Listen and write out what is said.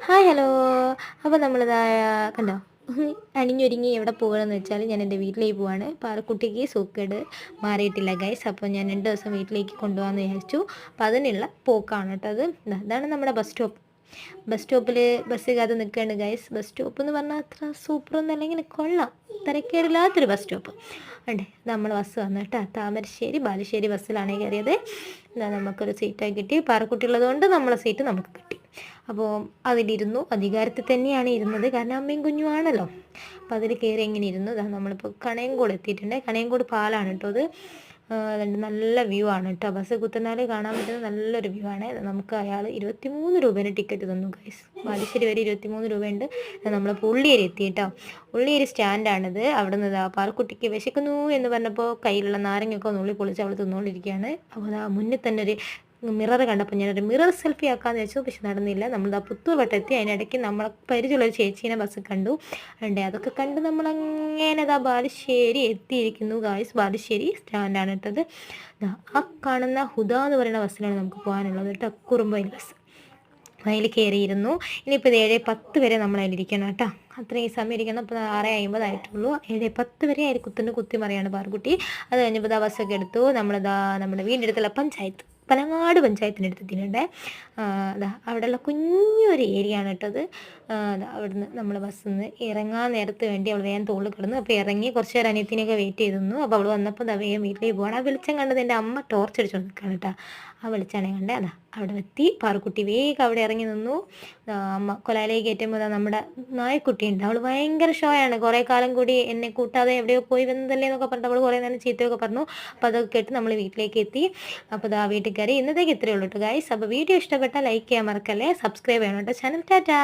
Hi hello. അപ്പോൾ നമ്മളിതാ കണ്ടോ അണിഞ്ഞൊരുങ്ങി എവിടെ പോകണമെന്ന് വെച്ചാൽ ഞാൻ എൻ്റെ വീട്ടിലേക്ക് പോവാണ്. പാറക്കുട്ടിക്ക് സൂക്കേട് മാറിയിട്ടില്ല ഗൈസ്. അപ്പോൾ ഞാൻ 2 ദിവസം വീട്ടിലേക്ക് കൊണ്ടുപോകാമെന്ന് വിചാരിച്ചു. അപ്പോൾ അതിനുള്ള പോക്കാണ് കേട്ടോ അത്. ഇതാണ് നമ്മുടെ ബസ് സ്റ്റോപ്പ്. ബസ് സ്റ്റോപ്പിൽ ബസ് കാത്ത് നിൽക്കുകയാണ് ഗൈസ്. ബസ് സ്റ്റോപ്പ് എന്ന് പറഞ്ഞാൽ അത്ര സൂപ്പറൊന്നും അല്ലെങ്കിൽ കൊള്ളാം, തിരക്കേറില്ലാത്തൊരു ബസ് സ്റ്റോപ്പ് അണ്ടേ. നമ്മൾ ബസ് വന്നു കേട്ടോ. താമരശ്ശേരി ബാലുശ്ശേരി ബസ്സിലാണ് കയറിയത്. നമുക്കൊരു സീറ്റായി കിട്ടി. പാറക്കുട്ടിയുള്ളത് കൊണ്ട് നമ്മളെ സീറ്റ് നമുക്ക് കിട്ടി. അപ്പോൾ അതിലിരുന്നു. അധികാരത്തിൽ തന്നെയാണ് ഇരുന്നത്, കാരണം അമ്മയും കുഞ്ഞുമാണല്ലോ. അപ്പോൾ അതിൽ കയറി എങ്ങനെ ഇരുന്നു. നമ്മളിപ്പോൾ കണയങ്കോട് എത്തിയിട്ടുണ്ട്. കണയങ്കോട് പാലാണ് കേട്ടോ അത്. അതുകൊണ്ട് നല്ല വ്യൂ ആണ് കേട്ടോ. ബസ് കുത്തനാല് കാണാൻ പറ്റുന്ന നല്ലൊരു വ്യൂ ആണ്. നമുക്ക് അയാൾ 23 രൂപേൻ്റെ ടിക്കറ്റ് തന്നു ഗൈസ്. ബാലുശ്ശേരി വരെ 23 രൂപയുണ്ട്. നമ്മളിപ്പോൾ ഉള്ളിയേരി എത്തി കേട്ടോ. ഉള്ളിയേരി സ്റ്റാൻഡാണിത്. അവിടെ നിന്ന് പാറക്കുട്ടിക്ക് വിശക്കുന്നു എന്ന് പറഞ്ഞപ്പോൾ കയ്യിലുള്ള നാരങ്ങയൊക്കെ നുള്ളി പൊളിച്ച് അവൾ തിന്നുകൊണ്ടിരിക്കുകയാണ്. അപ്പോൾ മുന്നിൽ തന്നെ ഒരു മിറർ കണ്ടപ്പോൾ ഞാനൊരു മിറർ സെൽഫി ആക്കാമെന്ന് വെച്ചു. പക്ഷെ നടന്നില്ല. നമ്മൾ പുത്തൂർ വട്ടെത്തി. അതിനിടയ്ക്ക് നമ്മളെ പരിചയമുള്ളൊരു ചേച്ചീനെ ബസ് കണ്ടു. അതൊക്കെ കണ്ട് നമ്മളങ്ങനെ ബാലുശ്ശേരി എത്തിയിരിക്കുന്നു ഗായ്സ്. ബാലുശ്ശേരി സ്റ്റാൻഡാണ് ഇട്ടത്. ആ കാണുന്ന ഹുദ എന്ന് പറയുന്ന ബസ്സിലാണ് നമുക്ക് പോകാനുള്ളത് കേട്ടോ. കുറുമ്പയിൽ ബസ്. അതിൽ കയറിയിരുന്നു. ഇനിയിപ്പോൾ ഇത് 7:10 വരെ നമ്മൾ അതിലിരിക്കണം കേട്ടോ. അത്രയും സമയം ഇരിക്കണം. അപ്പോൾ 6:50 ആയിട്ടുള്ളൂ. 7:10 വരെ അതിൽ കുത്തി മറിയാണ് പാറക്കുട്ടി. അത് കഴിഞ്ഞപ്പോൾ ബസ്സൊക്കെ എടുത്തു. നമ്മുടെ വീടിൻ്റെ അടുത്തുള്ള പഞ്ചായത്ത്, പനങ്ങാട് പഞ്ചായത്തിൻ്റെ അടുത്തെത്തിയിട്ടുണ്ട്. അവിടെയുള്ള കുഞ്ഞൊരു ഏരിയ ആണ് കേട്ടത്. അവിടുന്ന് നമ്മൾ ബസ്സിൽ നിന്ന് ഇറങ്ങാൻ നേരത്ത് വേണ്ടി അവൾ വേഗം തോളിൽ കിടന്നു. അപ്പോൾ ഇറങ്ങി കുറച്ച് നേരം അനിയത്തിനെയൊക്കെ വെയിറ്റ് ചെയ്തിരുന്നു. അപ്പോൾ അവൾ വന്നപ്പോൾ വേഗം വീട്ടിലേക്ക് പോകണം. ആ വെളിച്ചം കണ്ടത് എൻ്റെ അമ്മ ടോർച്ച് അടിച്ചുകൊണ്ട് നിൽക്കുകയാണ് കേട്ടോ. ആ വെളിച്ചാണ് കണ്ടത്. അവിടെ എത്തി. പാറക്കുട്ടി വേഗം അവിടെ ഇറങ്ങി നിന്നു. അമ്മ കൊലായിലേക്ക് കയറ്റുമ്പോൾ നമ്മുടെ നായക്കുട്ടി ഉണ്ട്. അവൾ ഭയങ്കര ഷോയാണ്. കുറേ കാലം കൂടി എന്നെ കൂട്ടാതെ എവിടെയോ പോയി വന്നതല്ലേ എന്നൊക്കെ പറഞ്ഞിട്ട് അവൾ കുറേ നേരം ചീത്തയൊക്കെ പറഞ്ഞു. അപ്പോൾ അതൊക്കെ കേട്ട് നമ്മൾ വീട്ടിലേക്ക് എത്തി. അപ്പോൾ വീട്ടിൽ കയറി. ഇന്നത്തേക്ക് ഇത്രയേ ഉള്ളൂ കേട്ടോ ഗൈസ്. അപ്പോൾ വീഡിയോ ഇഷ്ടപ്പെട്ടാൽ ലൈക്ക് ചെയ്യാൻ മറക്കല്ലേ. സബ്സ്ക്രൈബ് ചെയ്യണം കേട്ടോ ചാനൽ. ടാറ്റാ.